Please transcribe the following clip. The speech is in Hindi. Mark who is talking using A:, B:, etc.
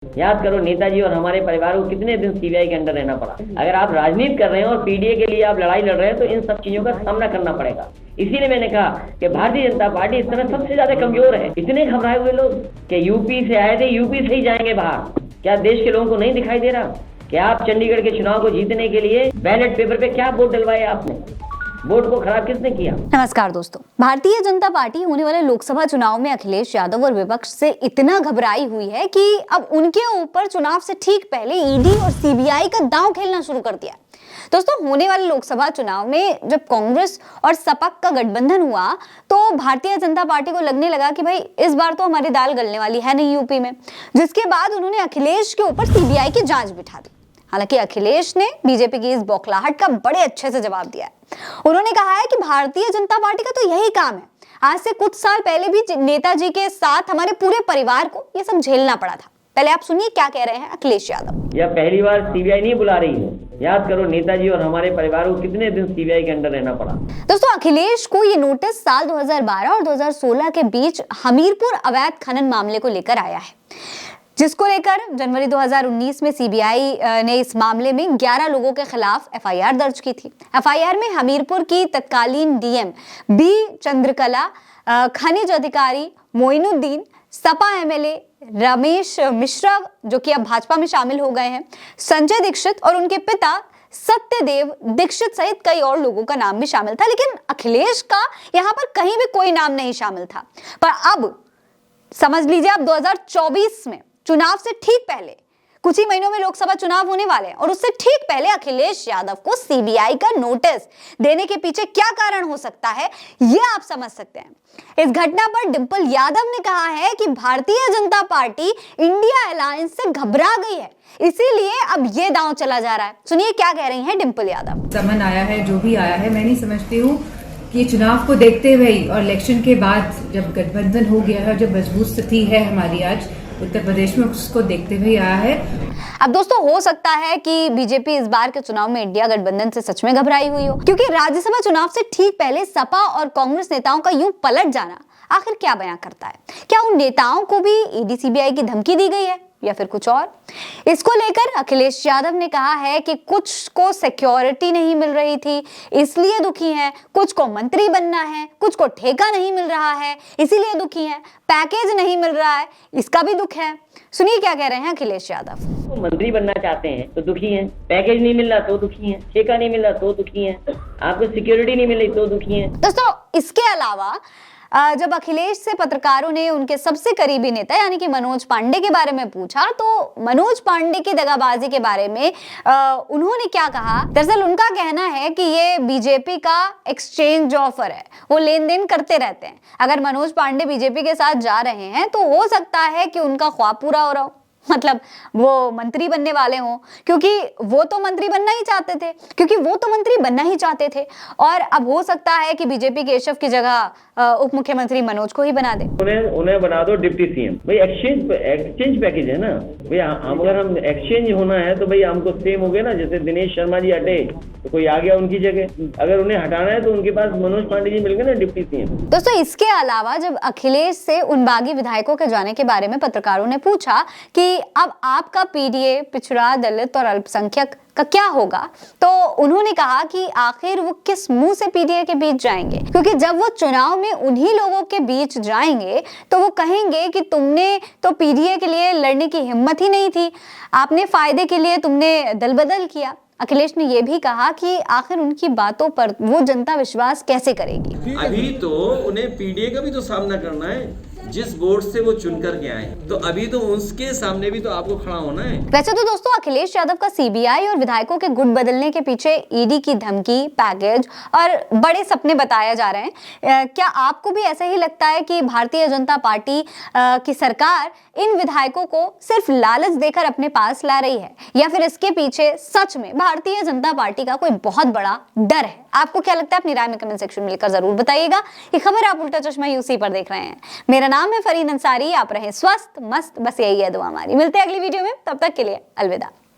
A: याद करो नेताजी और हमारे परिवार को कितने दिन सीबीआई के अंडर रहना पड़ा। अगर आप राजनीति कर रहे हैं और पीडीए के लिए आप लड़ाई लड़ रहे हैं तो इन सब चीजों का सामना करना पड़ेगा। इसीलिए मैंने कहा कि भारतीय जनता पार्टी इस समय सबसे ज्यादा कमजोर है। इतने घबराए हुए लोग कि यूपी से आए थे, यूपी से ही जाएंगे बाहर। क्या देश के लोगों को नहीं दिखाई दे रहा कि आप चंडीगढ़ के चुनाव को जीतने के लिए बैलेट पेपर पे क्या वोट डलवाए आपने? वोट को खराब किसने किया?
B: नमस्कार दोस्तों, भारतीय जनता पार्टी होने वाले लोकसभा चुनाव में अखिलेश यादव और विपक्ष से इतना घबराई हुई है कि अब उनके ऊपर चुनाव से ठीक पहले ईडी और सीबीआई का दांव खेलना शुरू कर दिया। दोस्तों, होने वाले लोकसभा चुनाव में जब कांग्रेस और सपा का गठबंधन हुआ तो भारतीय जनता पार्टी को लगने लगा कि भाई इस बार तो हमारी दाल गलने वाली है नहीं यूपी में, जिसके बाद उन्होंने अखिलेश के ऊपर सीबीआई की जांच बिठा दी। हालांकि अखिलेश ने बीजेपी की इस बौखलाहट का बड़े अच्छे से जवाब दिया है। उन्होंने कहा है कि भारतीय जनता पार्टी का तो यही काम है। आज से कुछ साल पहले भी नेताजी के साथ हमारे पूरे परिवार को ये सब झेलना पड़ा था। पहले आप सुनिए क्या कह रहे हैं अखिलेश यादव।
A: यह पहली बार सीबीआई नहीं बुला रही है। याद करो नेताजी और हमारे परिवार को कितने दिन सीबीआई के अंडर रहना पड़ा।
B: दोस्तों, अखिलेश को ये नोटिस साल 2012 और 2016 के बीच हमीरपुर अवैध खनन मामले को लेकर आया है, जिसको लेकर जनवरी 2019 में सीबीआई ने इस मामले में 11 लोगों के खिलाफ एफआईआर दर्ज की थी। एफआईआर में हमीरपुर की तत्कालीन डीएम बी चंद्रकला, खनिज अधिकारी मोइनुद्दीन, सपा एमएलए रमेश मिश्रा जो कि अब भाजपा में शामिल हो गए हैं, संजय दीक्षित और उनके पिता सत्यदेव दीक्षित सहित कई और लोगों का नाम भी शामिल था। लेकिन अखिलेश का यहाँ पर कहीं भी कोई नाम नहीं शामिल था। पर अब समझ लीजिए, अब 2024 में चुनाव से ठीक पहले कुछ ही महीनों में लोकसभा चुनाव होने वाले हैं और उससे ठीक पहले अखिलेश यादव को सीबीआई का नोटिस देने के पीछे क्या कारण हो सकता है, ये आप समझ सकते हैं। इस घटना पर डिंपल यादव ने कहा है कि Bharatiya Janata party India alliance से घबरा गई है, इसीलिए अब ये दांव चला जा रहा है। सुनिए क्या कह रही हैं डिंपल यादव।
C: समन आया है, जो भी आया है, मैं नहीं समझती हूँ कि चुनाव को देखते हुए और इलेक्शन के बाद जब गठबंधन हो गया है, जब मजबूत स्थिति है हमारी आज उत्तर प्रदेश में, उसको देखते हुए आया है।
B: अब दोस्तों, हो सकता है कि बीजेपी इस बार के चुनाव में इंडिया गठबंधन से सच में घबराई हुई हो, क्योंकि राज्यसभा चुनाव से ठीक पहले सपा और कांग्रेस नेताओं का यूं पलट जाना आखिर क्या बयां करता है? क्या उन नेताओं को भी ईडी सीबीआई की धमकी दी गई है या फिर कुछ और? इसको लेकर अखिलेश यादव ने कहा है कि कुछ को सिक्योरिटी नहीं मिल रही थी इसलिए दुखी हैं, कुछ को मंत्री बनना है, कुछ को ठेका नहीं मिल रहा है इसीलिए दुखी हैं, पैकेज नहीं मिल रहा है इसका भी दुख है। सुनिए क्या कह रहे हैं अखिलेश यादव।
A: तो मंत्री बनना चाहते हैं तो दुखी हैं, पैकेज नहीं मिल रहा तो दुखी हैं, ठेका नहीं मिल रहा तो दुखी हैं, आपको सिक्योरिटी नहीं मिल रही तो दुखी हैं।
B: दोस्तों, इसके अलावा जब अखिलेश से पत्रकारों ने उनके सबसे करीबी नेता यानी कि मनोज पांडे के बारे में पूछा तो मनोज पांडे की दगाबाजी के बारे में उन्होंने क्या कहा? दरअसल उनका कहना है कि ये बीजेपी का एक्सचेंज ऑफर है, वो लेन देन करते रहते हैं। अगर मनोज पांडे बीजेपी के साथ जा रहे हैं तो हो सकता है कि उनका ख्वाब पूरा हो रहा हो, मतलब वो मंत्री बनने वाले हों, क्योंकि वो तो मंत्री बनना ही चाहते थे और अब हो सकता है कि बीजेपी केशव की जगह उप मुख्यमंत्री मनोज को ही बना दे।
A: उन्हें बना दो डिप्टी सीएम। भाई एक्सचेंज पैकेज है ना भाई। अगर हम एक्सचेंज होना है तो भाई हमको सेम हो गया ना, जैसे दिनेश शर्मा जी हटे तो कोई आ गया उनकी जगह। अगर उन्हें हटाना है तो उनके पास मनोज पांडे जी मिल गए ना डिप्टी सीएम।
B: दोस्तों, इसके अलावा जब अखिलेश से उन बागी विधायकों के जाने के बारे में पत्रकारों ने पूछा कि अब आपका पीडीए पिछड़ा, दलित और अल्पसंख्यक का क्या होगा, तो उन्होंने कहा कि आखिर वो किस मुंह से पीडीए के बीच जाएंगे, क्योंकि जब वो चुनाव में उन्हीं लोगों के बीच जाएंगे तो वो कहेंगे कि तुमने तो पीडीए के लिए लड़ने की हिम्मत ही नहीं थी, आपने फायदे के लिए तुमने दल बदल किया। अखिलेश ने यह भी कहा कि आखिर उनकी बातों पर वो जनता विश्वास कैसे करेगी।
D: अभी तो उन्हें पीडीए का भी तो सामना करना है, जिस बोर्ड से वो चुन कर के आए, तो अभी तो उसके सामने भी तो आपको खड़ा होना है।
B: वैसे तो दोस्तों, अखिलेश यादव का सीबीआई और विधायकों के गुट बदलने के पीछे ईडी की धमकी, पैकेज और बड़े सपने बताए जा रहे हैं। क्या आपको भी ऐसा ही लगता है कि भारतीय जनता पार्टी की सरकार इन विधायकों को सिर्फ लालच देकर अपने पास ला रही है, या फिर इसके पीछे सच में भारतीय जनता पार्टी का कोई बहुत बड़ा डर है? आपको क्या लगता है? अपनी राय में कमेंट सेक्शन में लिखकर जरूर बताइएगा। ये खबर आप उल्टा चश्मा यूसी पर देख रहे हैं। मेरा नाम है फरीन अंसारी। आप रहे स्वस्थ मस्त, बस यही है दुआ हमारी। मिलते हैं अगली वीडियो में, तब तक के लिए अलविदा।